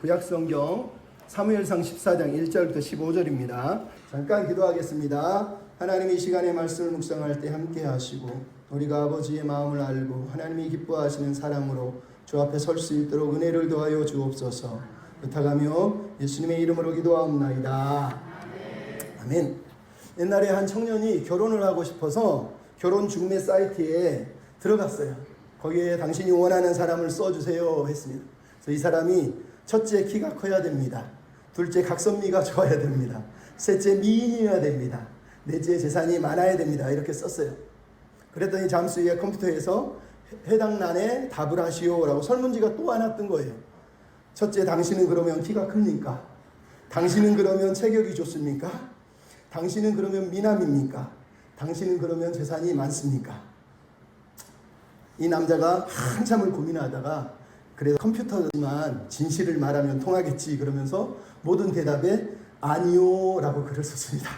구약성경 사무엘상 14장 1절부터 15절입니다. 잠깐 기도하겠습니다. 하나님 이 시간에 말씀을 묵상할 때 함께 하시고 우리가 아버지의 마음을 알고 하나님이 기뻐하시는 사람으로 주 앞에 설 수 있도록 은혜를 더하여 주옵소서. 부탁하며 예수님의 이름으로 기도하옵나이다. 아멘. 옛날에 한 청년이 결혼을 하고 싶어서 결혼 중매 사이트에 들어갔어요. 거기에 당신이 원하는 사람을 써주세요 했습니다. 그래서 이 사람이 첫째 키가 커야 됩니다. 둘째 각선미가 좋아야 됩니다. 셋째 미인이어야 됩니다. 넷째 재산이 많아야 됩니다. 이렇게 썼어요. 그랬더니 잠시 후에 컴퓨터에서 해당 난에 답을 하시오라고 설문지가 또 하나 뜬 거예요. 첫째, 당신은 그러면 키가 큽니까? 당신은 그러면 체격이 좋습니까? 당신은 그러면 미남입니까? 당신은 그러면 재산이 많습니까? 이 남자가 한참을 고민하다가 그래서 컴퓨터지만 진실을 말하면 통하겠지 그러면서 모든 대답에 아니요 라고 글을 썼습니다.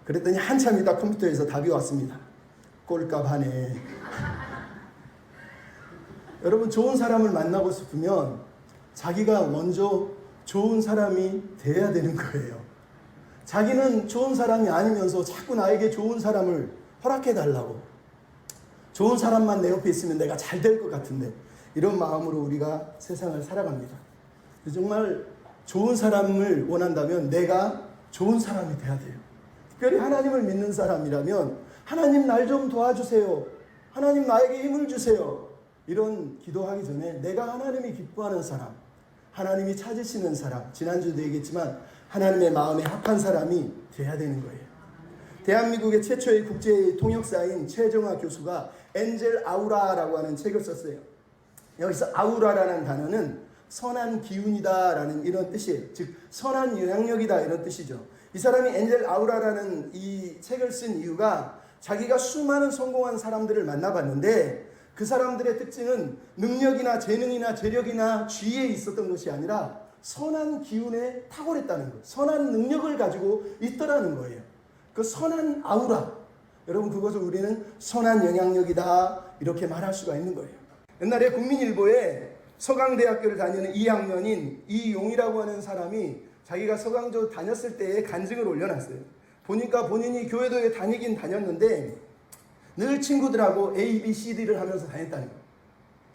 그랬더니 한참 있다 컴퓨터에서 답이 왔습니다. 꼴값 하네. 여러분, 좋은 사람을 만나고 싶으면 자기가 먼저 좋은 사람이 돼야 되는 거예요. 자기는 좋은 사람이 아니면서 자꾸 나에게 좋은 사람을 허락해 달라고. 좋은 사람만 내 옆에 있으면 내가 잘 될 것 같은데 이런 마음으로 우리가 세상을 살아갑니다. 정말 좋은 사람을 원한다면 내가 좋은 사람이 돼야 돼요. 특별히 하나님을 믿는 사람이라면 하나님 날 좀 도와주세요. 하나님 나에게 힘을 주세요. 이런 기도하기 전에 내가 하나님이 기뻐하는 사람, 하나님이 찾으시는 사람, 지난주도 얘기했지만 하나님의 마음에 합한 사람이 돼야 되는 거예요. 대한민국의 최초의 국제 통역사인 최정화 교수가 엔젤 아우라라고 하는 책을 썼어요. 여기서 아우라라는 단어는 선한 기운이다 라는 이런 뜻이에요. 즉 선한 영향력이다 이런 뜻이죠. 이 사람이 엔젤 아우라라는 이 책을 쓴 이유가 자기가 수많은 성공한 사람들을 만나봤는데 그 사람들의 특징은 능력이나 재능이나 재력이나 지혜에 있었던 것이 아니라 선한 기운에 탁월했다는 거예요. 선한 능력을 가지고 있더라는 거예요. 그 선한 아우라, 여러분 그것을 우리는 선한 영향력이다 이렇게 말할 수가 있는 거예요. 옛날에 국민일보에 서강대학교를 다니는 2학년인 이용이라고 하는 사람이 자기가 서강대 다녔을 때의 간증을 올려놨어요. 보니까 본인이 교회도에 다니긴 다녔는데 늘 친구들하고 A, B, C, D를 하면서 다녔다는 거예요.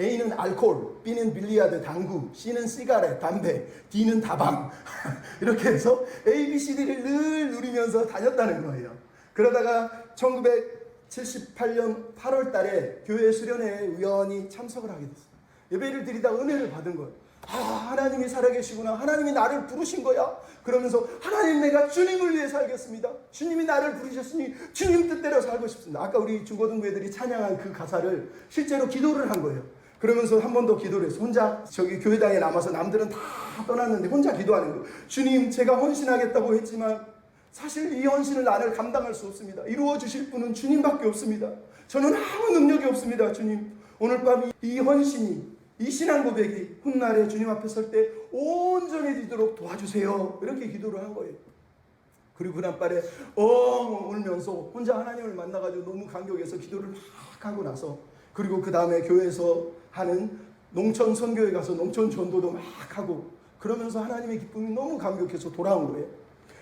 A는 알코올, B는 빌리아드, 당구, C는 시가렛, 담배, D는 다방 이렇게 해서 A, B, C, D를 늘 누리면서 다녔다는 거예요. 그러다가 1978년 8월 달에 교회 수련회에 우연히 참석을 하게 됐어요. 예배를 드리다 은혜를 받은 거예요. 하나님이 살아계시구나. 하나님이 나를 부르신 거야. 그러면서 하나님 내가 주님을 위해 살겠습니다. 주님이 나를 부르셨으니 주님 뜻대로 살고 싶습니다. 아까 우리 중고등부 애들이 찬양한 그 가사를 실제로 기도를 한 거예요. 그러면서 한 번 더 기도를 해서 혼자 저기 교회당에 남아서 남들은 다 떠났는데 혼자 기도하는 거예요. 주님, 제가 헌신하겠다고 했지만 사실 이 헌신을 나를 감당할 수 없습니다. 이루어 주실 분은 주님밖에 없습니다. 저는 아무 능력이 없습니다. 주님, 오늘 밤 이 헌신이, 이 신앙 고백이 훗날에 주님 앞에 설 때 온전히 되도록 도와주세요. 이렇게 기도를 한 거예요. 그리고 그날밤에 울면서 혼자 하나님을 만나가지고 너무 감격해서 기도를 막 하고 나서, 그리고 그 다음에 교회에서 하는 농촌 선교에 가서 농촌 전도도 막 하고 그러면서 하나님의 기쁨이 너무 감격해서 돌아온 거예요.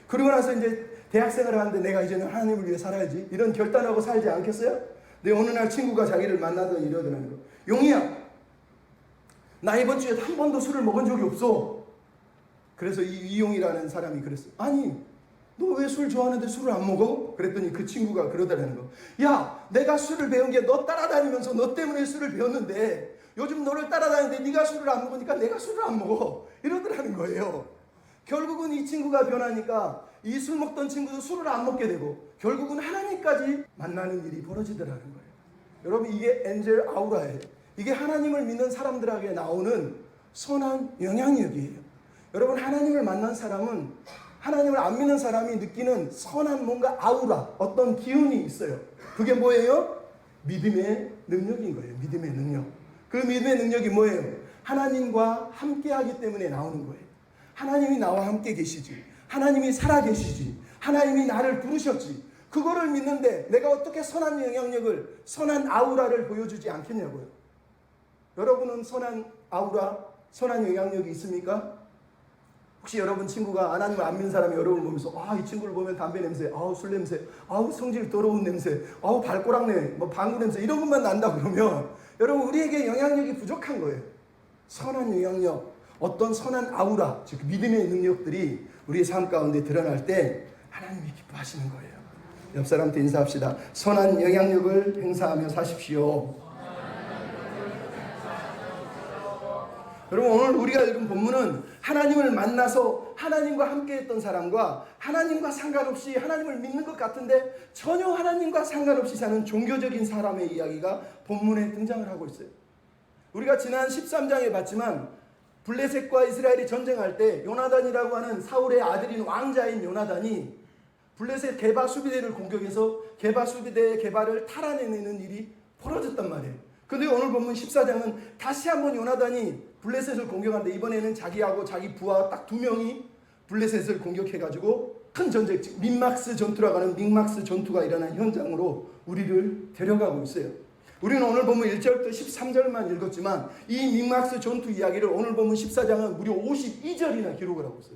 그리고 나서 이제 대학생을 하는데 내가 이제는 하나님을 위해 살아야지 이런 결단하고 살지 않겠어요? 근데 어느 날 친구가 자기를 만나더니 이러더라는 거예요. 용이야, 나 이번 주에 한 번도 술을 먹은 적이 없어. 그래서 이용이라는 사람이 그랬어요. 아니, 너 왜 술 좋아하는데 술을 안 먹어? 그랬더니 그 친구가 그러더라는 거. 야, 내가 술을 배운 게 너 따라다니면서 너 때문에 술을 배웠는데 요즘 너를 따라다니는데 네가 술을 안 먹으니까 내가 술을 안 먹어. 이러더라는 거예요. 결국은 이 친구가 변하니까 이 술 먹던 친구도 술을 안 먹게 되고 결국은 하나님까지 만나는 일이 벌어지더라는 거예요. 여러분, 이게 엔젤 아우라예요. 이게 하나님을 믿는 사람들에게 나오는 선한 영향력이에요. 여러분, 하나님을 만난 사람은 하나님을 안 믿는 사람이 느끼는 선한 뭔가 아우라, 어떤 기운이 있어요. 그게 뭐예요? 믿음의 능력인 거예요. 믿음의 능력. 그 믿음의 능력이 뭐예요? 하나님과 함께 하기 때문에 나오는 거예요. 하나님이 나와 함께 계시지. 하나님이 살아 계시지. 하나님이 나를 부르셨지. 그거를 믿는데 내가 어떻게 선한 영향력을, 선한 아우라를 보여주지 않겠냐고요. 여러분은 선한 아우라, 선한 영향력이 있습니까? 혹시 여러분 친구가 하나님을 안 믿는 사람이 여러분 보면서 이 친구를 보면 담배 냄새, 술 냄새, 성질 더러운 냄새, 발꼬락내, 방구 냄새 이런 것만 난다 그러면 여러분 우리에게 영향력이 부족한 거예요. 선한 영향력, 어떤 선한 아우라, 즉 믿음의 능력들이 우리의 삶 가운데 드러날 때 하나님이 기뻐하시는 거예요. 옆 사람한테 인사합시다. 선한 영향력을 행사하며 사십시오. 여러분 오늘 우리가 읽은 본문은 하나님을 만나서 하나님과 함께했던 사람과 하나님과 상관없이 하나님을 믿는 것 같은데 전혀 하나님과 상관없이 사는 종교적인 사람의 이야기가 본문에 등장을 하고 있어요. 우리가 지난 13장에 봤지만 블레셋과 이스라엘이 전쟁할 때 요나단이라고 하는 사울의 아들인 왕자인 요나단이 블레셋 게바 수비대를 공격해서 게바 수비대의 게바를 탈환해내는 일이 벌어졌단 말이에요. 근데 오늘 본문 14장은 다시 한번 요나단이 블레셋을 공격하는데 이번에는 자기하고 자기 부하 딱 2명이 블레셋을 공격해가지고 큰 전쟁, 즉 민막스 전투라고 하는 민막스 전투가 일어난 현장으로 우리를 데려가고 있어요. 우리는 오늘 본문 1절부터 13절만 읽었지만 이 민막스 전투 이야기를 오늘 본문 14장은 무려 52절이나 기록을 하고 있어요.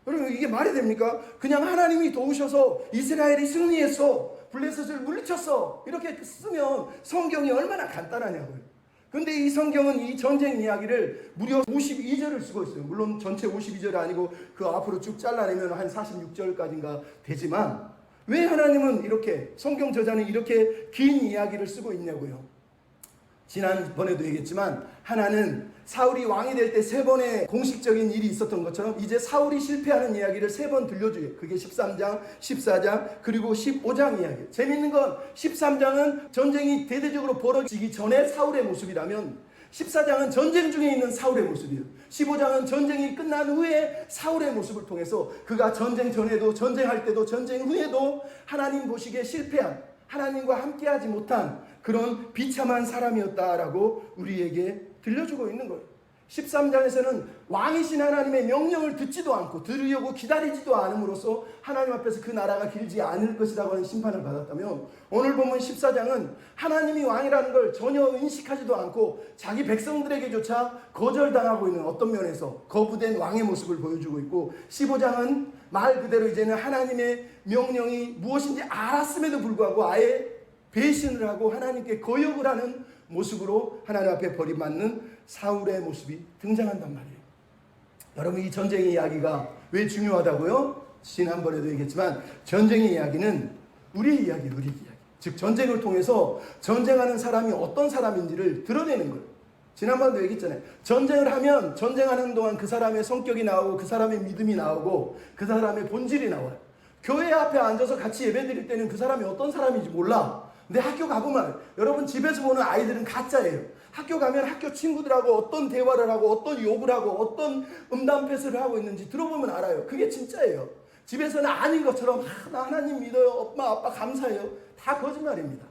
여러분 이게 말이 됩니까? 그냥 하나님이 도우셔서 이스라엘이 승리했어, 블레셋을 물리쳤어 이렇게 쓰면 성경이 얼마나 간단하냐고요. 근데 이 성경은 이 전쟁 이야기를 무려 52절을 쓰고 있어요. 물론 전체 52절이 아니고 그 앞으로 쭉 잘라내면 한 46절까지인가 되지만 왜 하나님은 이렇게 성경 저자는 이렇게 긴 이야기를 쓰고 있냐고요. 지난번에도 얘기했지만 하나는 사울이 왕이 될 때 3번의 공식적인 일이 있었던 것처럼 이제 사울이 실패하는 이야기를 3번 들려줘요. 그게 13장, 14장 그리고 15장 이야기. 재밌는 건 13장은 전쟁이 대대적으로 벌어지기 전에 사울의 모습이라면 14장은 전쟁 중에 있는 사울의 모습이에요. 15장은 전쟁이 끝난 후에 사울의 모습을 통해서 그가 전쟁 전에도 전쟁할 때도 전쟁 후에도 하나님 보시기에 실패한, 하나님과 함께하지 못한 그런 비참한 사람이었다라고 우리에게 들려주고 있는 거예요. 13장에서는 왕이신 하나님의 명령을 듣지도 않고 들으려고 기다리지도 않음으로써 하나님 앞에서 그 나라가 길지 않을 것이라고 하는 심판을 받았다면 오늘 보면 14장은 하나님이 왕이라는 걸 전혀 인식하지도 않고 자기 백성들에게조차 거절당하고 있는 어떤 면에서 거부된 왕의 모습을 보여주고 있고 15장은 말 그대로 이제는 하나님의 명령이 무엇인지 알았음에도 불구하고 아예 배신을 하고 하나님께 거역을 하는 모습으로 하나님 앞에 버림받는 사울의 모습이 등장한단 말이에요. 여러분 이 전쟁의 이야기가 왜 중요하다고요? 지난번에도 얘기했지만 전쟁의 이야기는 우리의 이야기예요. 우리의 이야기. 즉 전쟁을 통해서 전쟁하는 사람이 어떤 사람인지를 드러내는 거예요. 지난번에도 얘기했잖아요. 전쟁을 하면 전쟁하는 동안 그 사람의 성격이 나오고 그 사람의 믿음이 나오고 그 사람의 본질이 나와요. 교회 앞에 앉아서 같이 예배 드릴 때는 그 사람이 어떤 사람인지 몰라. 근데 학교 가보면 여러분 집에서 보는 아이들은 가짜예요. 학교 가면 학교 친구들하고 어떤 대화를 하고 어떤 욕을 하고 어떤 음담패스를 하고 있는지 들어보면 알아요. 그게 진짜예요. 집에서는 아닌 것처럼 나 하나님 믿어요. 엄마 아빠 감사해요. 다 거짓말입니다.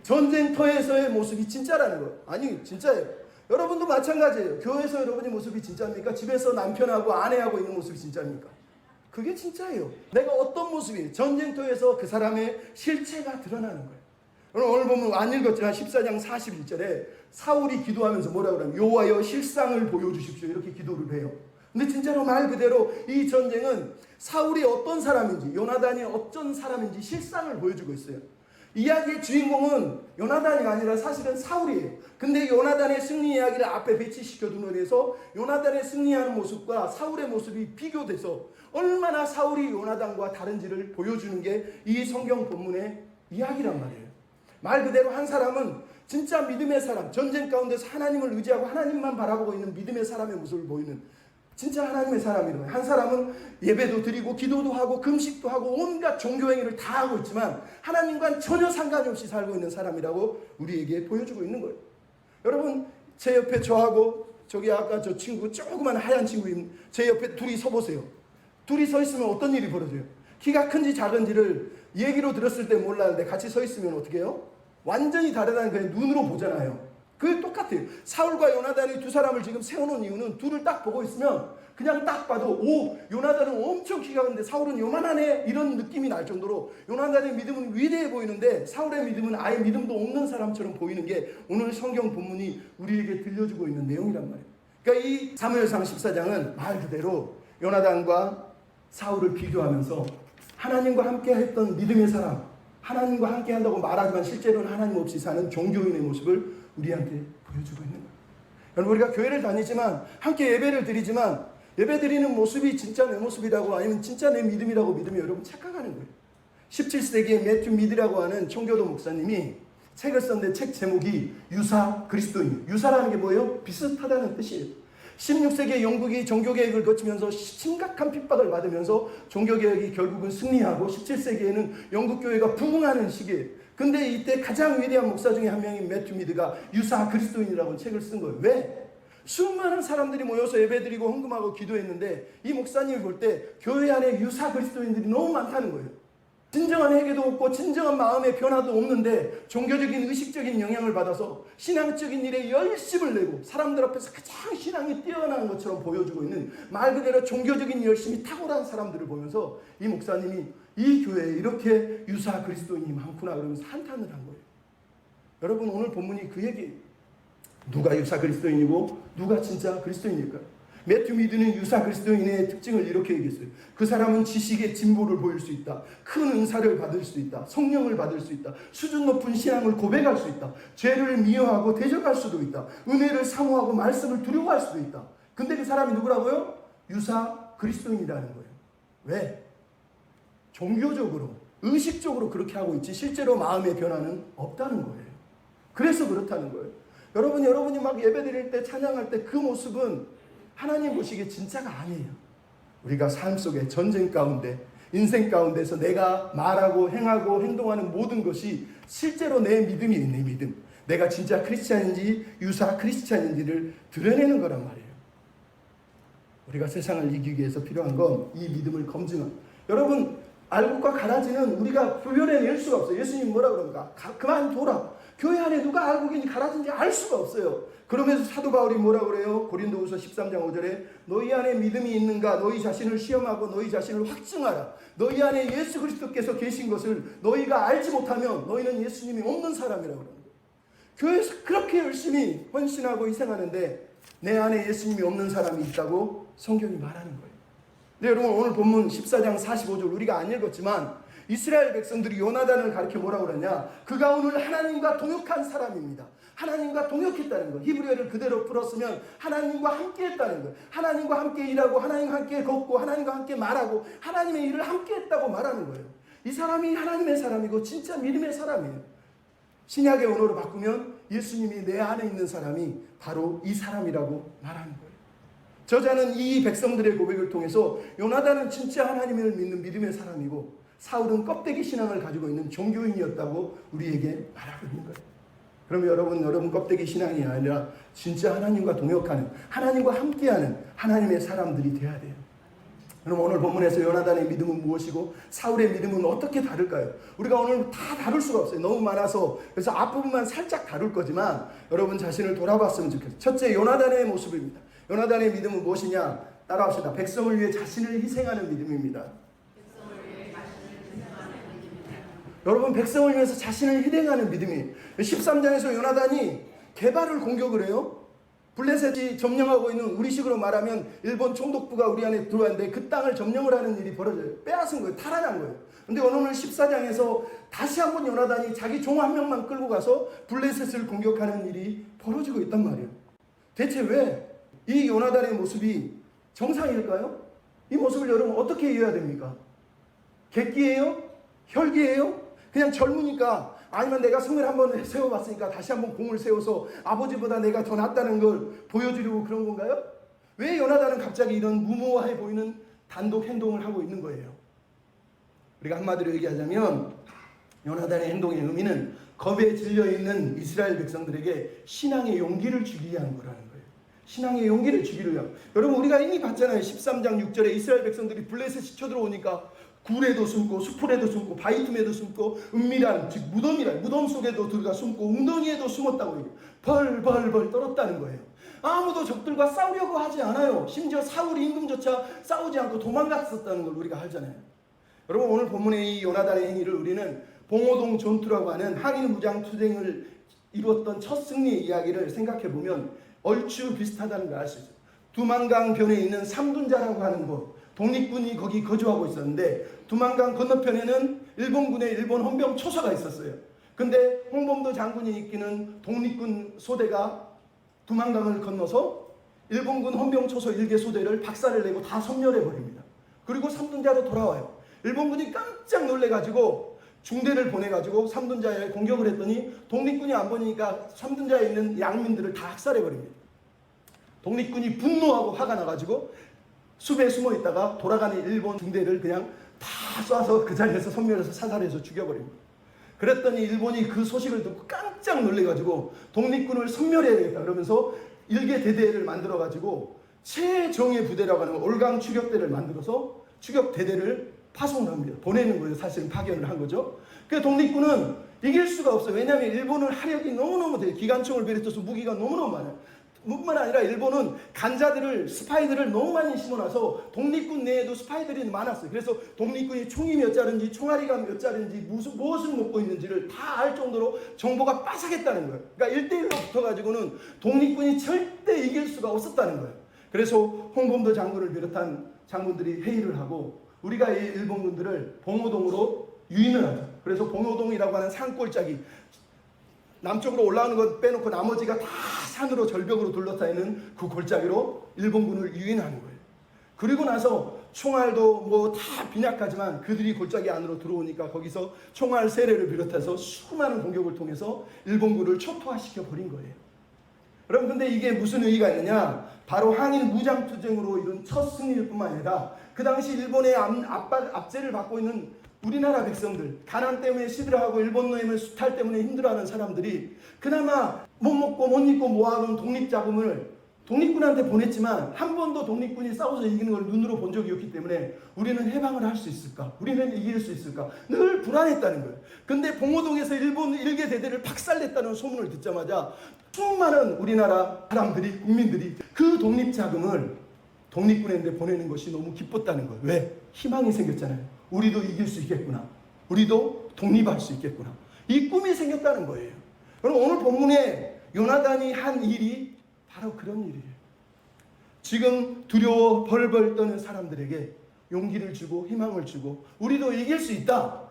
전쟁터에서의 모습이 진짜라는 거예요. 아니 진짜예요. 여러분도 마찬가지예요. 교회에서 여러분의 모습이 진짜입니까? 집에서 남편하고 아내하고 있는 모습이 진짜입니까? 그게 진짜예요. 내가 어떤 모습이 전쟁터에서 그 사람의 실체가 드러나는 거예요. 오늘 보면 안 읽었지만 14장 41절에 사울이 기도하면서 뭐라고 그러냐면 여호와여 실상을 보여주십시오 이렇게 기도를 해요. 근데 진짜로 말 그대로 이 전쟁은 사울이 어떤 사람인지 요나단이 어떤 사람인지 실상을 보여주고 있어요. 이야기의 주인공은 요나단이 아니라 사실은 사울이에요. 근데 요나단의 승리 이야기를 앞에 배치시켜 둔으로 해서 요나단의 승리하는 모습과 사울의 모습이 비교돼서 얼마나 사울이 요나단과 다른지를 보여주는 게 이 성경 본문의 이야기란 말이에요. 말 그대로 한 사람은 진짜 믿음의 사람, 전쟁 가운데서 하나님을 의지하고 하나님만 바라보고 있는 믿음의 사람의 모습을 보이는 진짜 하나님의 사람이라고. 한 사람은 예배도 드리고 기도도 하고 금식도 하고 온갖 종교행위를 다 하고 있지만 하나님과는 전혀 상관이 없이 살고 있는 사람이라고 우리에게 보여주고 있는 거예요. 여러분 제 옆에 저하고 저기 아까 저 친구 조그만 하얀 친구인 제 옆에 둘이 서보세요. 둘이 서 있으면 어떤 일이 벌어져요? 키가 큰지 작은지를 얘기로 들었을 때 몰랐는데 같이 서 있으면 어떻게 해요? 완전히 다르다는 그냥 눈으로 보잖아요. 그게 똑같아요. 사울과 요나단이 두 사람을 지금 세워놓은 이유는 둘을 딱 보고 있으면 그냥 딱 봐도 오 요나단은 엄청 키가 큰데 사울은 요만하네 이런 느낌이 날 정도로 요나단의 믿음은 위대해 보이는데 사울의 믿음은 아예 믿음도 없는 사람처럼 보이는 게 오늘 성경 본문이 우리에게 들려주고 있는 내용이란 말이에요. 그러니까 이 사무엘상 14장은 말 그대로 요나단과 사울을 비교하면서 하나님과 함께 했던 믿음의 사람, 하나님과 함께 한다고 말하지만 실제로는 하나님 없이 사는 종교인의 모습을 우리한테 보여주고 있는 거예요. 여러분, 우리가 교회를 다니지만 함께 예배를 드리지만 예배 드리는 모습이 진짜 내 모습이라고 아니면 진짜 내 믿음이라고 믿으면 여러분 착각하는 거예요. 17세기에 매튜 미드라고 하는 청교도 목사님이 책을 썼는데 책 제목이 유사 그리스도인. 유사라는 게 뭐예요? 비슷하다는 뜻이에요. 16세기에 영국이 종교개혁을 거치면서 심각한 핍박을 받으면서 종교개혁이 결국은 승리하고 17세기에는 영국 교회가 부흥하는 시기예요. 근데 이때 가장 위대한 목사 중에 한 명인 매튜 미드가 유사 그리스도인이라고 책을 쓴 거예요. 왜? 수많은 사람들이 모여서 예배드리고 헌금하고 기도했는데 이 목사님이 볼 때 교회 안에 유사 그리스도인들이 너무 많다는 거예요. 진정한 회개도 없고 진정한 마음의 변화도 없는데 종교적인 의식적인 영향을 받아서 신앙적인 일에 열심을 내고 사람들 앞에서 가장 신앙이 뛰어난 것처럼 보여주고 있는 말 그대로 종교적인 열심이 탁월한 사람들을 보면서 이 목사님이 이 교회에 이렇게 유사 그리스도인이 많구나 그러면서 한탄을 한 거예요. 여러분, 오늘 본문이 그 얘기예요. 누가 유사 그리스도인이고 누가 진짜 그리스도인일까요? 매튜 미드는 유사 그리스도인의 특징을 이렇게 얘기했어요. 그 사람은 지식의 진보를 보일 수 있다. 큰 은사를 받을 수 있다. 성령을 받을 수 있다. 수준 높은 신앙을 고백할 수 있다. 죄를 미워하고 대적할 수도 있다. 은혜를 사모하고 말씀을 두려워할 수도 있다. 근데 그 사람이 누구라고요? 유사 그리스도인이라는 거예요. 왜? 종교적으로, 의식적으로 그렇게 하고 있지 실제로 마음의 변화는 없다는 거예요. 그래서 그렇다는 거예요. 여러분이 막 예배드릴 때 찬양할 때 그 모습은 하나님 보시기에 진짜가 아니에요. 우리가 삶 속에 전쟁 가운데 인생 가운데서 내가 말하고 행하고 행동하는 모든 것이 실제로 내 믿음이 내 믿음, 내가 진짜 크리스찬인지 유사 크리스찬인지를 드러내는 거란 말이에요. 우리가 세상을 이기기 위해서 필요한 건 이 믿음을 검증하는. 여러분, 알곡과 가라지는 우리가 구별해낼 수가 없어요. 예수님 뭐라 그런가? 그만둬라. 교회 안에 누가 알곡인지 가라지인지 알 수가 없어요. 그러면서 사도 바울이 뭐라 그래요? 고린도후서 13장 5절에 너희 안에 믿음이 있는가? 너희 자신을 시험하고 너희 자신을 확증하라. 너희 안에 예수 그리스도께서 계신 것을 너희가 알지 못하면 너희는 예수님이 없는 사람이라고 그러는 거예요. 교회에서 그렇게 열심히 헌신하고 희생하는데 내 안에 예수님이 없는 사람이 있다고 성경이 말하는 거예요. 네, 여러분, 오늘 본문 14장 45절 우리가 안 읽었지만 이스라엘 백성들이 요나단을 가리켜 뭐라고 그러냐? 그가 오늘 하나님과 동역한 사람입니다. 하나님과 동역했다는 거. 히브리어를 그대로 풀었으면 하나님과 함께 했다는 거예요. 하나님과 함께 일하고 하나님과 함께 걷고 하나님과 함께 말하고 하나님의 일을 함께 했다고 말하는 거예요. 이 사람이 하나님의 사람이고 진짜 믿음의 사람이에요. 신약의 언어로 바꾸면 예수님이 내 안에 있는 사람이 바로 이 사람이라고 말하는 거예요. 저자는 이 백성들의 고백을 통해서 요나단은 진짜 하나님을 믿는 믿음의 사람이고 사울은 껍데기 신앙을 가지고 있는 종교인이었다고 우리에게 말하고 있는 거예요. 그러면 여러분 껍데기 신앙이 아니라 진짜 하나님과 동역하는, 하나님과 함께하는 하나님의 사람들이 돼야 돼요. 여러분, 오늘 본문에서 요나단의 믿음은 무엇이고 사울의 믿음은 어떻게 다를까요? 우리가 오늘 다 다룰 수가 없어요. 너무 많아서. 그래서 앞부분만 살짝 다룰 거지만 여러분 자신을 돌아봤으면 좋겠어요. 첫째, 요나단의 모습입니다. 요나단의 믿음은 무엇이냐? 따라합시다. 백성을 위해 자신을 희생하는 믿음입니다. 여러분, 백성을 위해서 자신을 희생하는 믿음이에요. 13장에서 요나단이 개발을 공격을 해요. 블레셋이 점령하고 있는, 우리식으로 말하면 일본 총독부가 우리 안에 들어왔는데 그 땅을 점령을 하는 일이 벌어져요. 빼앗은 거예요. 탈환한 거예요. 근데 오늘 14장에서 다시 한번 요나단이 자기 종 한 명만 끌고 가서 블레셋을 공격하는 일이 벌어지고 있단 말이에요. 대체 왜 이 요나단의 모습이 정상일까요? 이 모습을 여러분 어떻게 이해해야 됩니까? 객기예요? 혈기예요? 그냥 젊으니까, 아니면 내가 성을 한번 세워봤으니까 다시 한번 공을 세워서 아버지보다 내가 더 낫다는 걸 보여주려고 그런 건가요? 왜 요나단은 갑자기 이런 무모해 보이는 단독 행동을 하고 있는 거예요? 우리가 한마디로 얘기하자면 요나단의 행동의 의미는 겁에 질려있는 이스라엘 백성들에게 신앙의 용기를 주기 위한 거라는 거예요. 신앙의 용기를 주기를 위한. 여러분, 우리가 이미 봤잖아요. 13장 6절에 이스라엘 백성들이 블레셋이 쳐들어오니까 굴에도 숨고 수풀에도 숨고 바위 틈에도 숨고 은밀한, 즉 무덤 속에도 들어가 숨고 웅덩이에도 숨었다고 해요. 벌벌벌 떨었다는 거예요. 아무도 적들과 싸우려고 하지 않아요. 심지어 사울 임금조차 싸우지 않고 도망갔었다는 걸 우리가 알잖아요. 여러분, 오늘 본문의 이 요나단의 행위를 우리는 봉오동 전투라고 하는 항일 무장 투쟁을 이루었던 첫 승리의 이야기를 생각해 보면 얼추 비슷하다는 걸 알 수 있어요. 두만강 변에 있는 삼둔자라고 하는 곳, 독립군이 거기 거주하고 있었는데 두만강 건너편에는 일본군의 일본 헌병 초소가 있었어요. 근데 홍범도 장군이 이끄는 독립군 소대가 두만강을 건너서 일본군 헌병 초소 1개 소대를 박살을 내고 다 섬멸해 버립니다. 그리고 삼둔자로 돌아와요. 일본군이 깜짝 놀래가지고 중대를 보내가지고 삼둔자에 공격을 했더니 독립군이 안 보니까 삼둔자에 있는 양민들을 다 학살해 버립니다. 독립군이 분노하고 화가 나가지고 숲에 숨어 있다가 돌아가는 일본 중대를 그냥 다 쏴서 그 자리에서 섬멸해서 사살해서 죽여버립니다. 그랬더니 일본이 그 소식을 듣고 깜짝 놀래가지고 독립군을 섬멸해야 되겠다 그러면서 일개 대대를 만들어가지고 최정예 부대라고 하는 올강 추격대를 만들어서 추격대대를 파송을 합니다. 보내는 거예요. 사실은 파견을 한 거죠. 그 독립군은 이길 수가 없어요. 왜냐하면 일본은 화력이 너무너무 돼요. 기관총을 비롯해서 무기가 너무너무 많아요. 뿐만 아니라 일본은 간자들을 스파이들을 너무 많이 심어놔서 독립군 내에도 스파이들이 많았어요. 그래서 독립군이 총이 몇 자른지 총알이가 몇 자른지 무엇을 먹고 있는지를 다 알 정도로 정보가 빠삭했다는 거예요. 그러니까 1대1로 붙어가지고는 독립군이 절대 이길 수가 없었다는 거예요. 그래서 홍범도 장군을 비롯한 장군들이 회의를 하고 우리가 이 일본군들을 봉오동으로 유인을 하죠. 그래서 봉오동이라고 하는 산골짜기 남쪽으로 올라오는 것 빼놓고 나머지가 다 산으로 절벽으로 둘러싸이는 그 골짜기로 일본군을 유인하는 거예요. 그리고 나서 총알도 뭐 다 빈약하지만 그들이 골짜기 안으로 들어오니까 거기서 총알 세례를 비롯해서 수많은 공격을 통해서 일본군을 초토화시켜 버린 거예요. 여러분 근데 이게 무슨 의미가 있느냐? 바로 항일 무장투쟁으로 이룬 첫 승리일 뿐만 아니라 그 당시 일본의 압제를 받고 있는 우리나라 백성들, 가난 때문에 시들어하고 일본 노예물 수탈 때문에 힘들어하는 사람들이 그나마 못 먹고 못 입고 모아놓은 독립자금을 독립군한테 보냈지만 한 번도 독립군이 싸워서 이기는 걸 눈으로 본 적이 없기 때문에 우리는 해방을 할 수 있을까? 우리는 이길 수 있을까? 늘 불안했다는 거예요. 근데 봉오동에서 일본 일개 대대를 박살냈다는 소문을 듣자마자 수많은 우리나라 사람들이, 국민들이 그 독립자금을 독립군한테 보내는 것이 너무 기뻤다는 거예요. 왜? 희망이 생겼잖아요. 우리도 이길 수 있겠구나. 우리도 독립할 수 있겠구나. 이 꿈이 생겼다는 거예요. 그럼 오늘 본문에 요나단이 한 일이 바로 그런 일이에요. 지금 두려워 벌벌 떠는 사람들에게 용기를 주고 희망을 주고 우리도 이길 수 있다.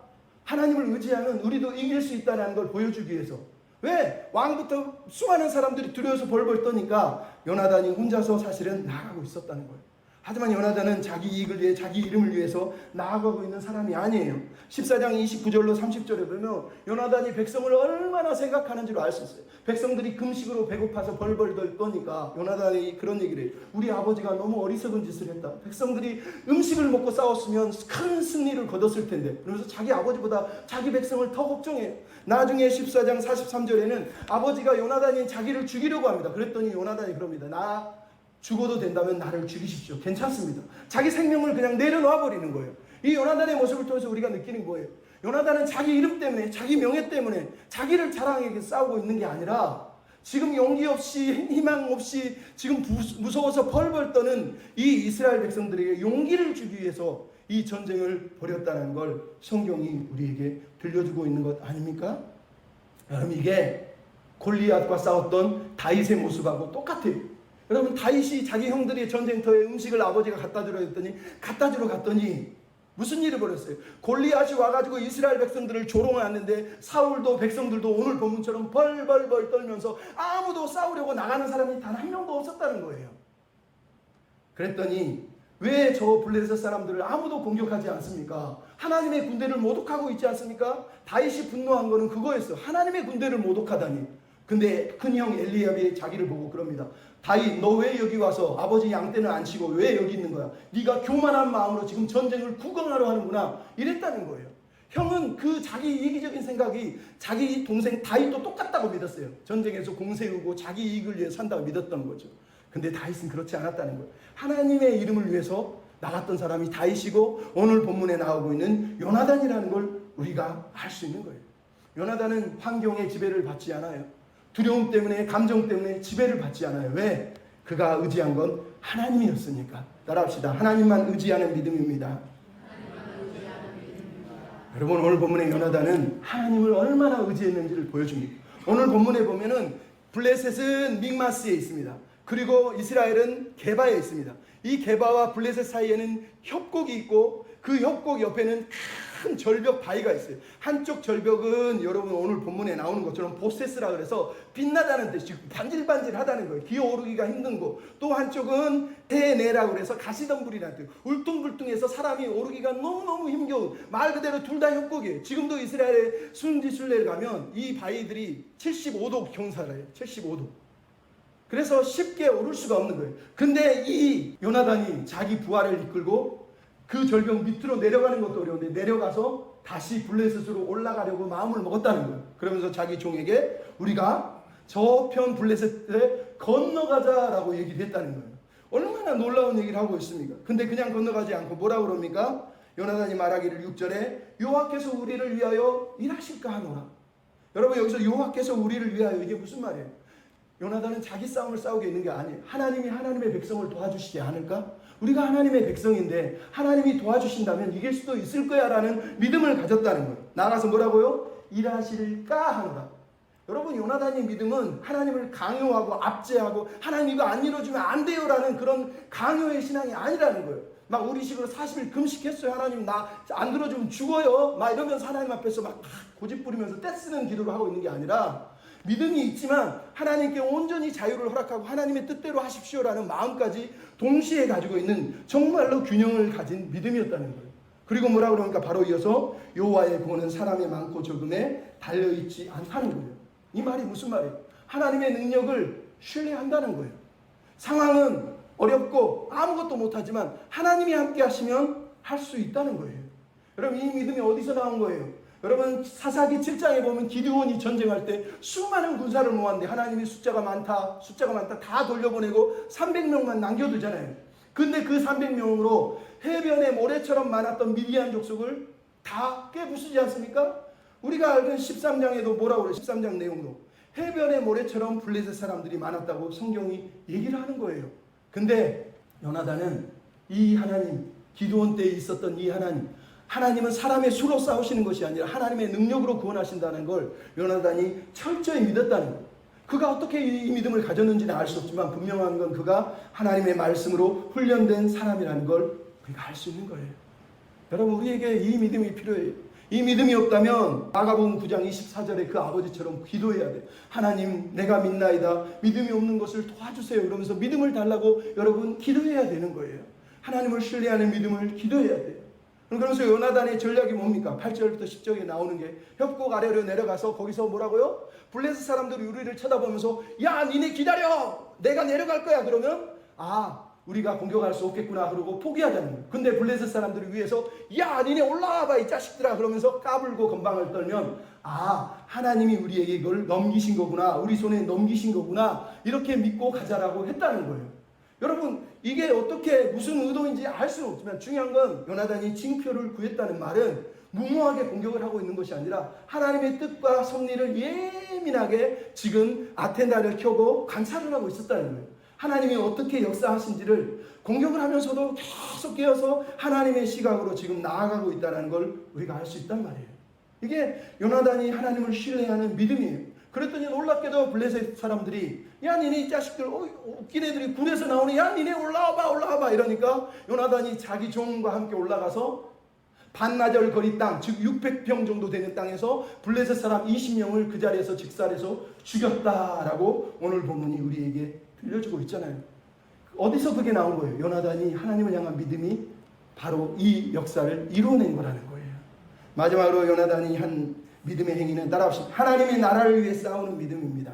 하나님을 의지하면 우리도 이길 수 있다는 걸 보여주기 위해서. 왜? 왕부터 수많은 사람들이 두려워서 벌벌 떠니까 요나단이 혼자서 사실은 나아가고 있었다는 거예요. 하지만 요나단은 자기 이익을 위해 자기 이름을 위해서 나아가고 있는 사람이 아니에요. 14장 29절로 30절에 보면 요나단이 백성을 얼마나 생각하는지를 알 수 있어요. 백성들이 금식으로 배고파서 벌벌 떠니까 요나단이 그런 얘기를 해요. 우리 아버지가 너무 어리석은 짓을 했다. 백성들이 음식을 먹고 싸웠으면 큰 승리를 거뒀을 텐데 그러면서 자기 아버지보다 자기 백성을 더 걱정해요. 나중에 14장 43절에는 아버지가 요나단이 자기를 죽이려고 합니다. 그랬더니 요나단이 그럽니다. 나 죽어도 된다면 나를 죽이십시오. 괜찮습니다. 자기 생명을 그냥 내려놓아 버리는 거예요. 이 요나단의 모습을 통해서 우리가 느끼는 거예요. 요나단은 자기 이름 때문에, 자기 명예 때문에 자기를 자랑하게 싸우고 있는 게 아니라 지금 용기 없이, 희망 없이 지금 무서워서 벌벌 떠는 이 이스라엘 백성들에게 용기를 주기 위해서 이 전쟁을 벌였다는 걸 성경이 우리에게 들려주고 있는 것 아닙니까? 여러분 이게 골리앗과 싸웠던 다윗의 모습하고 똑같아요. 여러분 다윗이 자기 형들이 전쟁터에 음식을 아버지가 갖다 주려 했더니 갖다 주러 갔더니 무슨 일을 벌였어요? 골리앗이 와가지고 이스라엘 백성들을 조롱하는데 사울도 백성들도 오늘 본문처럼 벌벌벌 떨면서 아무도 싸우려고 나가는 사람이 단 한 명도 없었다는 거예요. 그랬더니 왜 저 블레셋 사람들을 아무도 공격하지 않습니까? 하나님의 군대를 모독하고 있지 않습니까? 다윗이 분노한 거는 그거였어요. 하나님의 군대를 모독하다니. 근데 큰형 엘리압이 자기를 보고 그럽니다. 다윗 너 왜 여기 와서 아버지 양떼는 안 치고 왜 여기 있는 거야? 네가 교만한 마음으로 지금 전쟁을 구경하러 하는구나 이랬다는 거예요. 형은 그 자기 이기적인 생각이 자기 동생 다윗도 똑같다고 믿었어요. 전쟁에서 공세우고 자기 이익을 위해 산다고 믿었던 거죠. 근데 다윗은 그렇지 않았다는 거예요. 하나님의 이름을 위해서 나갔던 사람이 다윗이고 오늘 본문에 나오고 있는 요나단이라는 걸 우리가 알 수 있는 거예요. 요나단은 환경의 지배를 받지 않아요. 두려움 때문에 감정 때문에 지배를 받지 않아요. 왜? 그가 의지한 건 하나님이었으니까. 따라합시다. 하나님만 의지하는 믿음입니다. 여러분 오늘 본문의 요나단은 하나님을 얼마나 의지했는지를 보여줍니다. 오늘 본문에 보면은 블레셋은 믹마스에 있습니다. 그리고 이스라엘은 게바에 있습니다. 이 게바와 블레셋 사이에는 협곡이 있고 그 협곡 옆에는 큰 절벽 바위가 있어요. 한쪽 절벽은 여러분 오늘 본문에 나오는 것처럼 보세스라 그래서 빛나다는 뜻이 반질반질하다는 거예요. 기어오르기가 힘든 거. 또 한쪽은 대내라고 그래서 가시덤불이라는 뜻. 울퉁불퉁해서 사람이 오르기가 너무너무 힘겨운, 말 그대로 둘 다 협곡이에요. 지금도 이스라엘의 순지순례를 가면 이 바위들이 75도 경사를 해요. 75도. 그래서 쉽게 오를 수가 없는 거예요. 근데 이 요나단이 자기 부하를 이끌고 그 절벽 밑으로 내려가는 것도 어려운데 내려가서 다시 블레셋으로 올라가려고 마음을 먹었다는 거예요. 그러면서 자기 종에게 우리가 저편 블레셋에 건너가자라고 얘기를 했다는 거예요. 얼마나 놀라운 얘기를 하고 있습니까? 근데 그냥 건너가지 않고 뭐라고 그럽니까? 요나단이 말하기를 6절에 여호와께서 우리를 위하여 일하실까 하노라. 여러분 여기서 여호와께서 우리를 위하여 이게 무슨 말이에요? 요나단은 자기 싸움을 싸우게 있는 게 아니에요. 하나님이 하나님의 백성을 도와주시지 않을까? 우리가 하나님의 백성인데 하나님이 도와주신다면 이길 수도 있을 거야 라는 믿음을 가졌다는 거예요. 나가서 뭐라고요? 일하실까 하노라. 여러분 요나단의 믿음은 하나님을 강요하고 압제하고 하나님 이거 안 이루어주면 안 돼요 라는 그런 강요의 신앙이 아니라는 거예요. 막 우리식으로 40일 금식했어요. 하나님 나 안 들어주면 죽어요. 막 이러면서 하나님 앞에서 막 고집 부리면서 떼쓰는 기도를 하고 있는 게 아니라 믿음이 있지만 하나님께 온전히 자유를 허락하고 하나님의 뜻대로 하십시오라는 마음까지 동시에 가지고 있는 정말로 균형을 가진 믿음이었다는 거예요. 그리고 뭐라고 그러니까 바로 이어서 여호와의 구원은 사람의 많고 적음에 달려있지 않다는 거예요. 이 말이 무슨 말이에요? 하나님의 능력을 신뢰한다는 거예요. 상황은 어렵고 아무것도 못하지만 하나님이 함께 하시면 할 수 있다는 거예요. 여러분 이 믿음이 어디서 나온 거예요? 여러분 사사기 7장에 보면 기드온이 전쟁할 때 수많은 군사를 모았는데 하나님이 숫자가 많다 다 돌려보내고 300명만 남겨두잖아요. 근데 그 300명으로 해변의 모래처럼 많았던 미디안 족속을 다 깨부수지 않습니까? 우리가 알던 13장에도 뭐라고 그래요? 13장 내용도 해변의 모래처럼 블레셋 사람들이 많았다고 성경이 얘기를 하는 거예요. 근데 요나단은 이 하나님, 기드온 때에 있었던 이 하나님은 사람의 수로 싸우시는 것이 아니라 하나님의 능력으로 구원하신다는 걸 요나단이 철저히 믿었다는 거예요. 그가 어떻게 이 믿음을 가졌는지는 알 수 없지만 분명한 건 그가 하나님의 말씀으로 훈련된 사람이라는 걸 우리가 알 수 있는 거예요. 여러분 우리에게 이 믿음이 필요해요. 이 믿음이 없다면 마가복음 9장 24절에 그 아버지처럼 기도해야 돼요. 하나님 내가 믿나이다. 믿음이 없는 것을 도와주세요. 그러면서 믿음을 달라고 여러분 기도해야 되는 거예요. 하나님을 신뢰하는 믿음을 기도해야 돼요. 그러면서 요나단의 전략이 뭡니까? 8절부터 10절에 나오는 게 협곡 아래로 내려가서 거기서 뭐라고요? 블레셋 사람들이 우리를 쳐다보면서 야 니네 기다려! 내가 내려갈 거야. 그러면 우리가 공격할 수 없겠구나 그러고 포기하자는 거예요. 근데 블레셋 사람들이 위에서 야 니네 올라와봐 이 자식들아 그러면서 까불고 건방을 떨면 하나님이 우리에게 이걸 넘기신 거구나. 우리 손에 넘기신 거구나. 이렇게 믿고 가자라고 했다는 거예요. 여러분 이게 어떻게 무슨 의도인지 알 수는 없지만 중요한 건 요나단이 징표를 구했다는 말은 무모하게 공격을 하고 있는 것이 아니라 하나님의 뜻과 섭리를 예민하게 지금 아테나를 켜고 관찰을 하고 있었다는 거예요. 하나님이 어떻게 역사하신지를 공격을 하면서도 계속 깨어서 하나님의 시각으로 지금 나아가고 있다는 걸 우리가 알 수 있단 말이에요. 이게 요나단이 하나님을 신뢰하는 믿음이에요. 그랬더니 놀랍게도 블레셋 사람들이 야 니네 이 자식들 웃긴 애들이 굴에서 나오니 야 니네 올라와봐 이러니까 요나단이 자기 종과 함께 올라가서 반나절 거리 땅 즉 600평 정도 되는 땅에서 블레셋 사람 20명을 그 자리에서 직살해서 죽였다라고 오늘 본문이 우리에게 들려주고 있잖아요. 어디서 그게 나온 거예요? 요나단이 하나님을 향한 믿음이 바로 이 역사를 이뤄낸 거라는 거예요. 마지막으로 요나단이 한 믿음의 행위는 따라합시다. 하나님의 나라를 위해 싸우는 믿음입니다.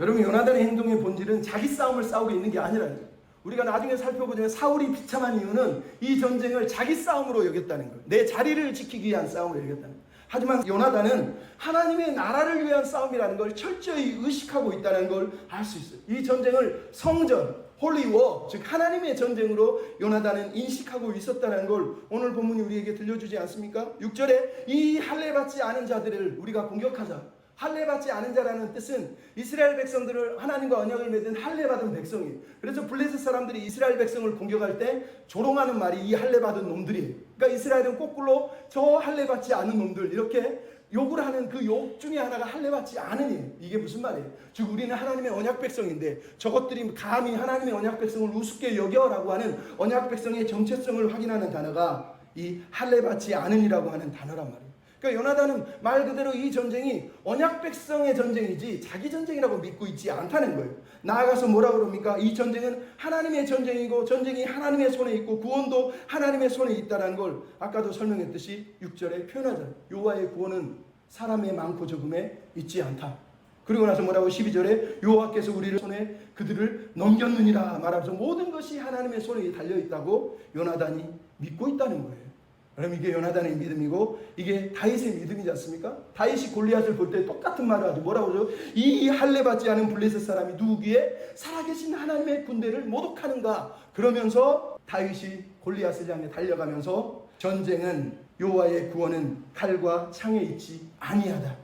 여러분 요나단의 행동의 본질은 자기 싸움을 싸우고 있는 게 아니라는 거예요. 우리가 나중에 살펴보자면 사울이 비참한 이유는 이 전쟁을 자기 싸움으로 여겼다는 거예요. 내 자리를 지키기 위한 싸움으로 여겼다는 거예요. 하지만 요나단은 하나님의 나라를 위한 싸움이라는 걸 철저히 의식하고 있다는 걸 알 수 있어요. 이 전쟁을 성전, 홀리워, 즉 하나님의 전쟁으로 요나단은 인식하고 있었다는 걸 오늘 본문이 우리에게 들려주지 않습니까? 6절에 이 할례받지 않은 자들을 우리가 공격하자. 할례받지 않은 자라는 뜻은 이스라엘 백성들을 하나님과 언약을 맺은 할례받은 백성이에요. 그래서 블레셋 사람들이 이스라엘 백성을 공격할 때 조롱하는 말이 이 할례받은 놈들이에요. 그러니까 이스라엘은 거꾸로 저 할례받지 않은 놈들 이렇게 욕을 하는 그 욕 중에 하나가 할례받지 않으니, 이게 무슨 말이에요? 즉 우리는 하나님의 언약 백성인데 저것들이 감히 하나님의 언약 백성을 우습게 여겨라고 하는 언약 백성의 정체성을 확인하는 단어가 이 할례받지 않으니라고 하는 단어란 말이에요. 그러니까 요나단은 말 그대로 이 전쟁이 언약 백성의 전쟁이지 자기 전쟁이라고 믿고 있지 않다는 거예요. 나아가서 뭐라고 그럽니까? 이 전쟁은 하나님의 전쟁이고 전쟁이 하나님의 손에 있고 구원도 하나님의 손에 있다는 걸 아까도 설명했듯이 6절에 표현하잖아요. 여호와의 구원은 사람의 많고 적음에 있지 않다. 그리고 나서 뭐라고 12절에 여호와께서 우리를 손에 그들을 넘겼느니라 말하면서 모든 것이 하나님의 손에 달려있다고 요나단이 믿고 있다는 거예요. 그럼 이게 요나단의 믿음이고 이게 다윗의 믿음이지 않습니까? 다윗이 골리앗을 볼 때 똑같은 말을 하죠. 뭐라고 하죠? 이 할례받지 않은 블레셋 사람이 누구기에 살아계신 하나님의 군대를 모독하는가? 그러면서 다윗이 골리앗을 향해 달려가면서 전쟁은 여호와의 구원은 칼과 창에 있지 아니하다.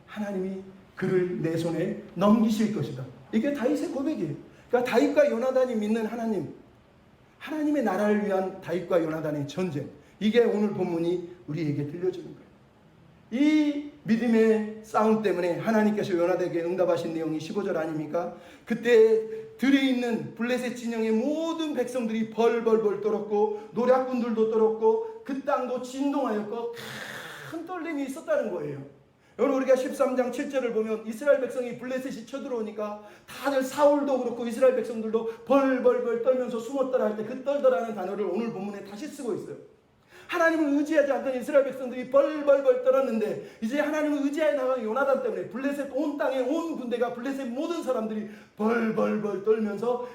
하나님이 그를 내 손에 넘기실 것이다. 이게 다윗의 고백이에요. 그러니까 다윗과 요나단이 믿는 하나님, 하나님의 나라를 위한 다윗과 요나단의 전쟁, 이게 오늘 본문이 우리에게 들려주는 거예요. 이 믿음의 싸움 때문에 하나님께서 요나단에게 응답하신 내용이 15절 아닙니까? 그때 들에 있는 블레셋 진영의 모든 백성들이 벌벌벌 떨었고 노략군들도 떨었고 그 땅도 진동하였고 큰 떨림이 있었다는 거예요. 여러분 우리가 13장 7절을 보면 이스라엘 백성이 블레셋이 쳐들어오니까 다들 사울도 그렇고 이스라엘 백성들도 벌벌벌 떨면서 숨었더라 할 때 그 떨더라는 단어를 오늘 본문에 다시 쓰고 있어요. 하나님을 의지하지 않던 이스라엘 백성들이 벌벌벌 떨었는데 이제 하나님을 의지하여 나간 요나단 때문에 블레셋 온 땅의 온 군대가 블레셋 모든 사람들이 벌벌벌 떨면서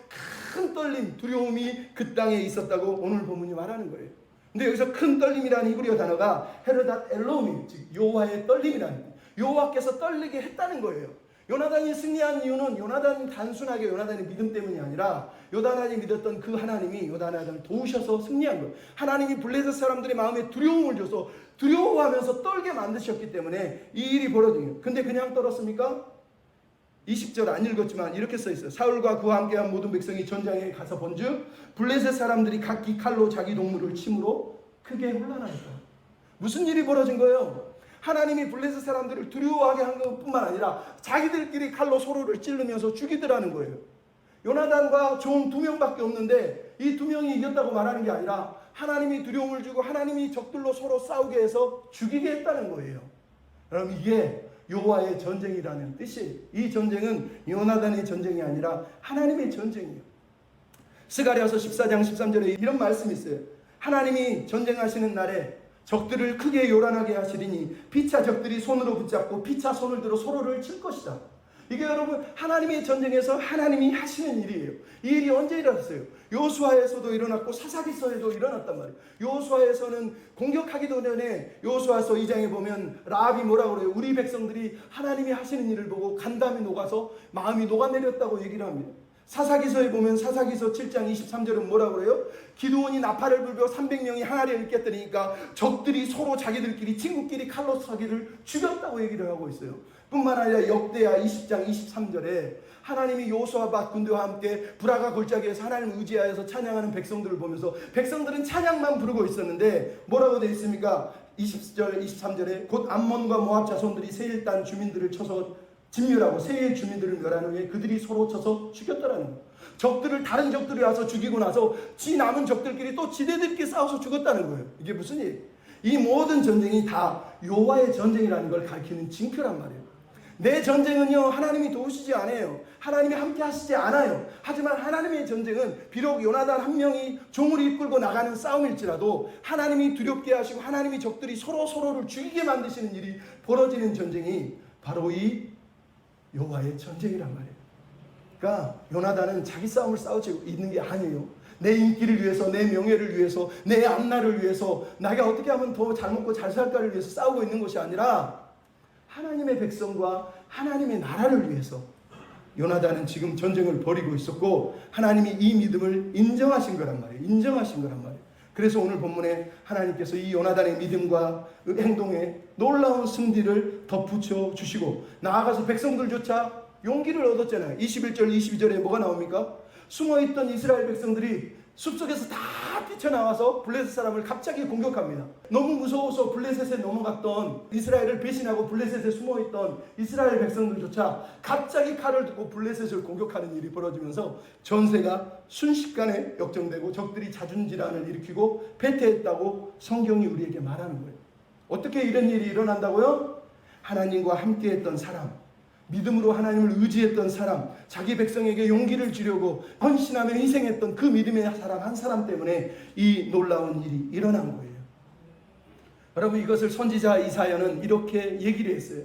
큰 떨림, 두려움이 그 땅에 있었다고 오늘 본문이 말하는 거예요. 근데 여기서 큰 떨림이라는 히브리어 단어가 헤르닷 엘로미, 즉 여호와의 떨림이라는, 여호와께서 떨리게 했다는 거예요. 요나단이 승리한 이유는 요나단이 단순하게 요나단의 믿음 때문이 아니라 요나단이 믿었던 그 하나님이 요나단을 도우셔서 승리한 거예요. 하나님이 블레셋 사람들의 마음에 두려움을 줘서 두려워하면서 떨게 만드셨기 때문에 이 일이 벌어진 거예요. 근데 그냥 떨었습니까? 20절 안 읽었지만 이렇게 써 있어요. 사울과 그와 함께한 모든 백성이 전장에 가서 본즉 블레셋 사람들이 각기 칼로 자기 동물을 침으로 크게 혼란하였다. 무슨 일이 벌어진 거예요? 하나님이 블레셋 사람들을 두려워하게 한 것뿐만 아니라 자기들끼리 칼로 서로를 찌르면서 죽이더라는 거예요. 요나단과 종 2명밖에 없는데 이 2명이 이겼다고 말하는 게 아니라 하나님이 두려움을 주고 하나님이 적들로 서로 싸우게 해서 죽이게 했다는 거예요. 그럼 이게 여호와의 전쟁이라는 뜻이에요. 이 전쟁은 요나단의 전쟁이 아니라 하나님의 전쟁이에요. 스가랴서 14장 13절에 이런 말씀이 있어요. 하나님이 전쟁하시는 날에 적들을 크게 요란하게 하시리니 피차 적들이 손으로 붙잡고 피차 손을 들어 서로를 칠 것이다. 이게 여러분 하나님의 전쟁에서 하나님이 하시는 일이에요. 이 일이 언제 일어났어요? 여호수아에서도 일어났고 사사기서에도 일어났단 말이에요. 여호수아에서는 공격하기도 전에 여호수아서 2장에 보면 라합이 뭐라고 그래요? 우리 백성들이 하나님이 하시는 일을 보고 간담이 녹아서 마음이 녹아내렸다고 얘기를 합니다. 사사기서에 보면 사사기서 7장 23절은 뭐라고 그래요? 기드온이 나팔을 불며 300명이 항아리에 일깨뜨리니까 적들이 서로 자기들끼리 친구끼리 칼로 자기를 죽였다고 얘기를 하고 있어요. 뿐만 아니라 역대하 20장 23절에 하나님이 여호수아밧 군대와 함께 브라가 골짜기에서 하나님을 의지하여서 찬양하는 백성들을 보면서 백성들은 찬양만 부르고 있었는데 뭐라고 되어 있습니까? 20절 23절에 곧 암몬과 모압 자손들이 세일 땅 주민들을 쳐서 진멸하고 세일 주민들을 멸한 후에 그들이 서로 쳐서 죽였더라는 거예요. 적들을 다른 적들이 와서 죽이고 나서 지 남은 적들끼리 또 지대들끼리 싸워서 죽었다는 거예요. 이게 무슨 일이에요? 이 모든 전쟁이 다 여호와의 전쟁이라는 걸 가리키는 징표란 말이에요. 내 전쟁은요 하나님이 도우시지 않아요. 하나님이 함께 하시지 않아요. 하지만 하나님의 전쟁은 비록 요나단 한 명이 종을 이끌고 나가는 싸움일지라도 하나님이 두렵게 하시고 하나님이 적들이 서로를 죽이게 만드시는 일이 벌어지는 전쟁이 바로 이 여호와의 전쟁이란 말이에요. 그러니까 요나단은 자기 싸움을 싸우고 있는 게 아니에요. 내 인기를 위해서, 내 명예를 위해서, 내 앞날을 위해서, 내가 어떻게 하면 더 잘 먹고 잘 살까를 위해서 싸우고 있는 것이 아니라 하나님의 백성과 하나님의 나라를 위해서 요나단은 지금 전쟁을 벌이고 있었고 하나님이 이 믿음을 인정하신 거란 말이에요. 인정하신 거란 말이에요. 그래서 오늘 본문에 하나님께서 이 요나단의 믿음과 행동에 놀라운 승리를 덧붙여 주시고 나아가서 백성들조차 용기를 얻었잖아요. 21절 22절에 뭐가 나옵니까? 숨어있던 이스라엘 백성들이 숲속에서 다 뛰쳐나와서 블레셋 사람을 갑자기 공격합니다. 너무 무서워서 블레셋에 넘어갔던, 이스라엘을 배신하고 블레셋에 숨어있던 이스라엘 백성들조차 갑자기 칼을 들고 블레셋을 공격하는 일이 벌어지면서 전세가 순식간에 역전되고 적들이 자중질환을 일으키고 패퇴했다고 성경이 우리에게 말하는 거예요. 어떻게 이런 일이 일어난다고요? 하나님과 함께했던 사람, 믿음으로 하나님을 의지했던 사람, 자기 백성에게 용기를 주려고 헌신하며 희생했던 그 믿음의 사람 한 사람 때문에 이 놀라운 일이 일어난 거예요. 여러분, 이것을 선지자 이사야는 이렇게 얘기를 했어요.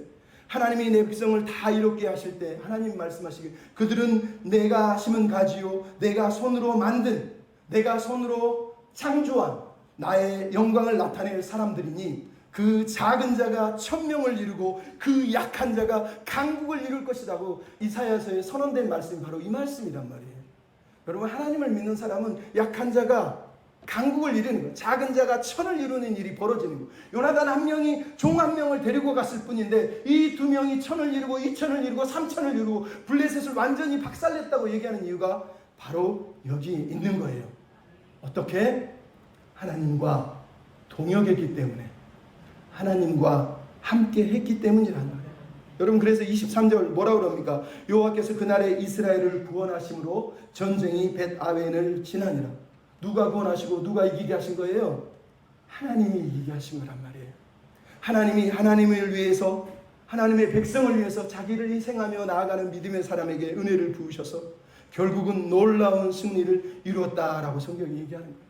하나님이 내 백성을 다 이롭게 하실 때 하나님 말씀하시길, 그들은 내가 심은 가지요 내가 손으로 만든, 내가 손으로 창조한 나의 영광을 나타낼 사람들이니 그 작은 자가 천명을 이루고 그 약한 자가 강국을 이룰 것이라고 이사야서에 선언된 말씀이 바로 이 말씀이란 말이에요. 여러분, 하나님을 믿는 사람은 약한 자가 강국을 이루는 거예요. 작은 자가 천을 이루는 일이 벌어지는 거예요. 요나단 한 명이 종 한 명을 데리고 갔을 뿐인데 이 두 명이 천을 이루고 이천을 이루고 삼천을 이루고 블레셋을 완전히 박살냈다고 얘기하는 이유가 바로 여기 있는 거예요. 어떻게? 하나님과 동역했기 때문에, 하나님과 함께 했기 때문이란 말이에요. 여러분, 그래서 23절 뭐라고 그럽니까? 여호와께서 그날에 이스라엘을 구원하심으로 전쟁이 벳아웬을 지나니라. 누가 구원하시고 누가 이기게 하신 거예요? 하나님이 이기게 하신 거란 말이에요. 하나님이 하나님을 위해서, 하나님의 백성을 위해서 자기를 희생하며 나아가는 믿음의 사람에게 은혜를 부으셔서 결국은 놀라운 승리를 이루었다라고 성경이 얘기하는 거예요.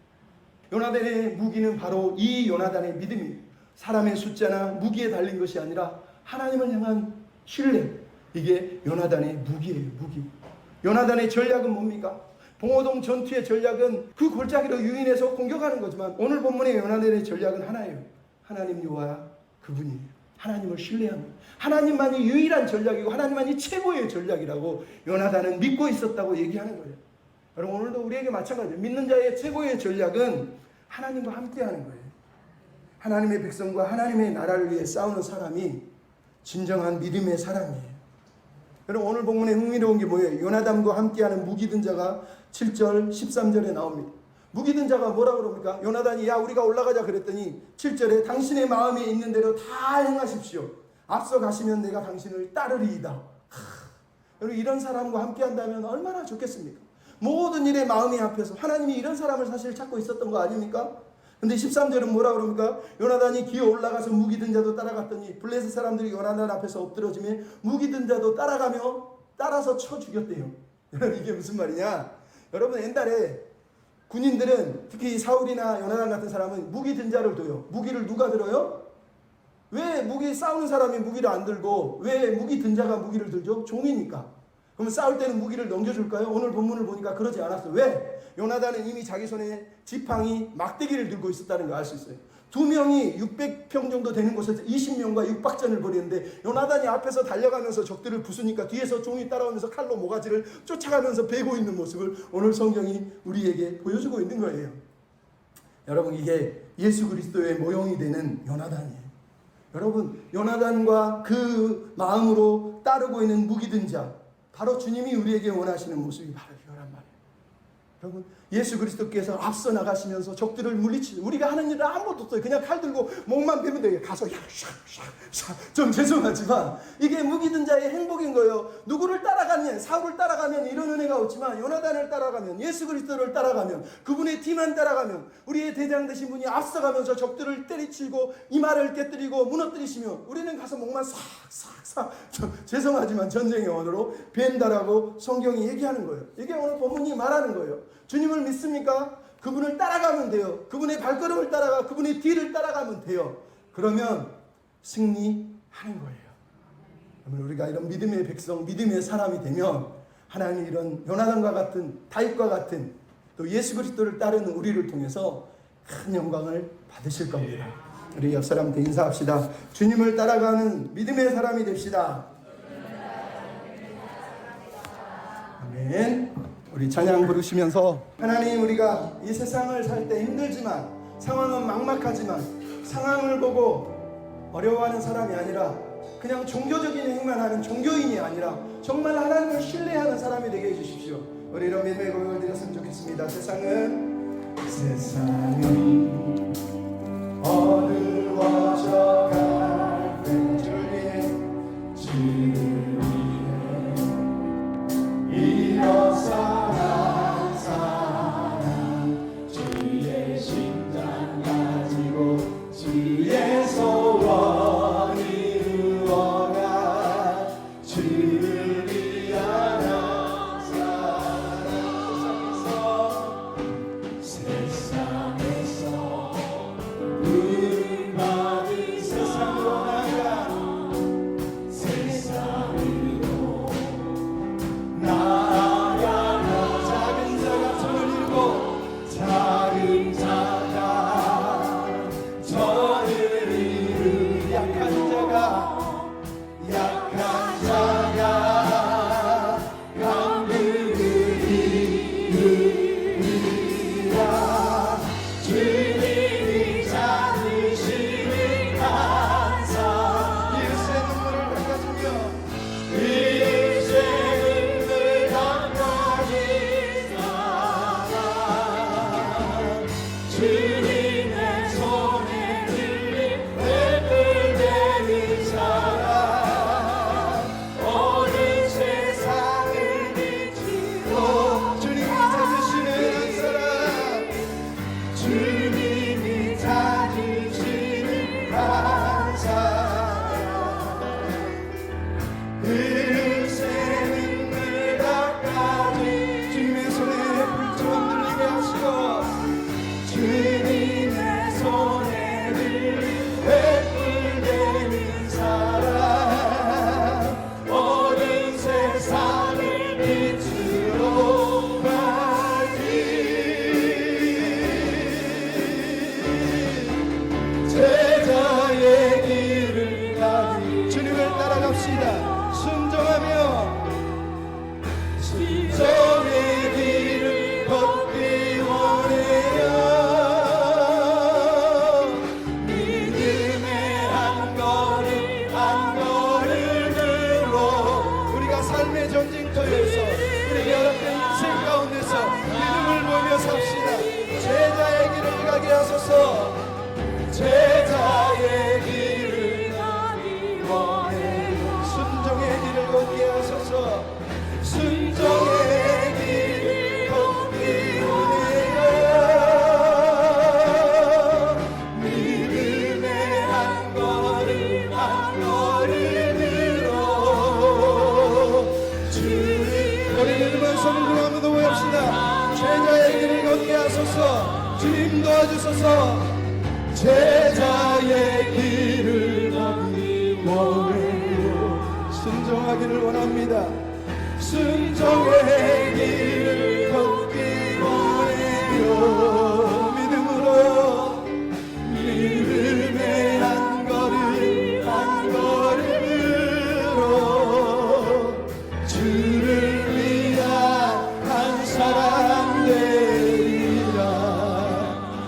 요나단의 무기는 바로 이 요나단의 믿음이에요. 사람의 숫자나 무기에 달린 것이 아니라 하나님을 향한 신뢰, 이게 요나단의 무기예요. 무기. 요나단의 전략은 뭡니까? 봉오동 전투의 전략은 그 골짜기로 유인해서 공격하는 거지만 오늘 본문의 요나단의 전략은 하나예요. 하나님 여호와 그분이에요. 하나님을 신뢰하는 거예요. 하나님만이 유일한 전략이고 하나님만이 최고의 전략이라고 요나단은 믿고 있었다고 얘기하는 거예요. 여러분, 오늘도 우리에게 마찬가지예요. 믿는 자의 최고의 전략은 하나님과 함께하는 거예요. 하나님의 백성과 하나님의 나라를 위해 싸우는 사람이 진정한 믿음의 사람이에요. 여러분, 오늘 본문에 흥미로운 게 뭐예요? 요나단과 함께하는 무기 든 자가 7절 13절에 나옵니다. 무기 든 자가 뭐라고 그럽니까? 요나단이 야 우리가 올라가자 그랬더니 7절에 당신의 마음에 있는 대로 다 행하십시오. 앞서 가시면 내가 당신을 따르리이다. 여러분, 이런 사람과 함께한다면 얼마나 좋겠습니까? 모든 일에 마음이 앞에서 하나님이 이런 사람을 사실 찾고 있었던 거 아닙니까? 근데 13절은 뭐라 그럽니까? 요나단이 기어 올라가서 무기 든 자도 따라갔더니 블레셋 사람들이 요나단 앞에서 엎드러지며 무기 든 자도 따라서 쳐 죽였대요. 여러분, 이게 무슨 말이냐? 여러분, 옛날에 군인들은, 특히 사울이나 요나단 같은 사람은 무기 든 자를 둬요. 무기를 누가 들어요? 왜 무기 싸우는 사람이 무기를 안 들고 왜 무기 든 자가 무기를 들죠? 종이니까. 그러면 싸울 때는 무기를 넘겨줄까요? 오늘 본문을 보니까 그러지 않았어요. 왜? 요나단은 이미 자기 손에 지팡이, 막대기를 들고 있었다는 걸 알 수 있어요. 두 명이 600평 정도 되는 곳에서 20명과 육박전을 벌이는데 요나단이 앞에서 달려가면서 적들을 부수니까 뒤에서 종이 따라오면서 칼로 모가지를 쫓아가면서 베고 있는 모습을 오늘 성경이 우리에게 보여주고 있는 거예요. 여러분, 이게 예수 그리스도의 모형이 되는 요나단이에요. 여러분, 요나단과 그 마음으로 따르고 있는 무기 든 자, 바로 주님이 우리에게 원하시는 모습이 바로 이거란 말이에요. 여러분, 예수 그리스도께서 앞서 나가시면서 적들을 물리치죠. 우리가 하는 일은 아무것도 없어요. 그냥 칼 들고 목만 베면 돼요. 가서 좀 죄송하지만 이게 무기 든 자의 행복인 거예요. 누구를 따라가면, 사울을 따라가면 이런 은혜가 없지만 요나단을 따라가면, 예수 그리스도를 따라가면, 그분의 뒤만 따라가면 우리의 대장 되신 분이 앞서가면서 적들을 때리치고 이마를 깨뜨리고 무너뜨리시면 우리는 가서 목만 싹싹싹, 죄송하지만 전쟁의 언어로 벤다라고 성경이 얘기하는 거예요. 이게 오늘 본문이 말하는 거예요. 주님을 믿습니까? 그분을 따라가면 돼요. 그분의 발걸음을 따라가, 그분의 뒤를 따라가면 돼요. 그러면 승리하는 거예요. 우리가 이런 믿음의 백성, 믿음의 사람이 되면 하나님이 이런 요나단과 같은, 다윗과 같은 또 예수 그리스도를 따르는 우리를 통해서 큰 영광을 받으실 겁니다. 우리 옆 사람한테 인사합시다. 주님을 따라가는 믿음의 사람이 됩시다. 아멘. 우리 찬양 부르시면서 하나님, 우리가 이 세상을 살 때 힘들지만, 상황은 막막하지만 상황을 보고 어려워하는 사람이 아니라 그냥 종교적인 행만 하는 종교인이 아니라 정말 하나님을 신뢰하는 사람이 되게 해주십시오. 우리 이런 믿음의 고백을 드렸으면 좋겠습니다. 세상은 세상은 어두워져갈 때 주를 위해 일어서라 사랑 주의 심장 가지고 주의 소원 이루어가 주를 위하여 세상에서 부름받은 세상으로 나가 세상으로 나아가며 작은 자가 손을 들고 작은 자가 저를 이루 약한 자가 강물을 이루리라 주님이 찾으시는 감사 이웃의 눈물을 닦아주며 이웃의 눈물 닦아주사 주님의 손에 들린 вет불되는 사랑 오늘 세상을 비추고 주님이 찾으시는 사랑 주님이 찾으시는 한 사랑 이웃의 눈물 닦아주 주님의 손에 불처럼 들리게 하시고 주님의 손에 들린 вет불되는 사랑 모든 세상을 빛으로 밝히 제자의 길을 가기 주님을 따라갑시다. 순종하며 순종의 길을 걷기 원해요. 믿음의 한 걸음으로 우리가 삶의 전쟁터에서 우리 열악된 인생 가운데서 믿음을 보며 삽시다. 제자의 길을 가게 하소서. 제자의 길을 가기 원해요. 순종의 길을 걷게 하소서. 순종의 길을 걷기 원해요. 믿음의 한 걸음으로 주님 우리는 손을 들어 한번 더 모읍시다. 제자의 길을 걷게 하소서. 주님 도와주소서. 제자의 길을 가기 원해요. 순종하기를 원합니다. 순종의 길을 걷기 원해요.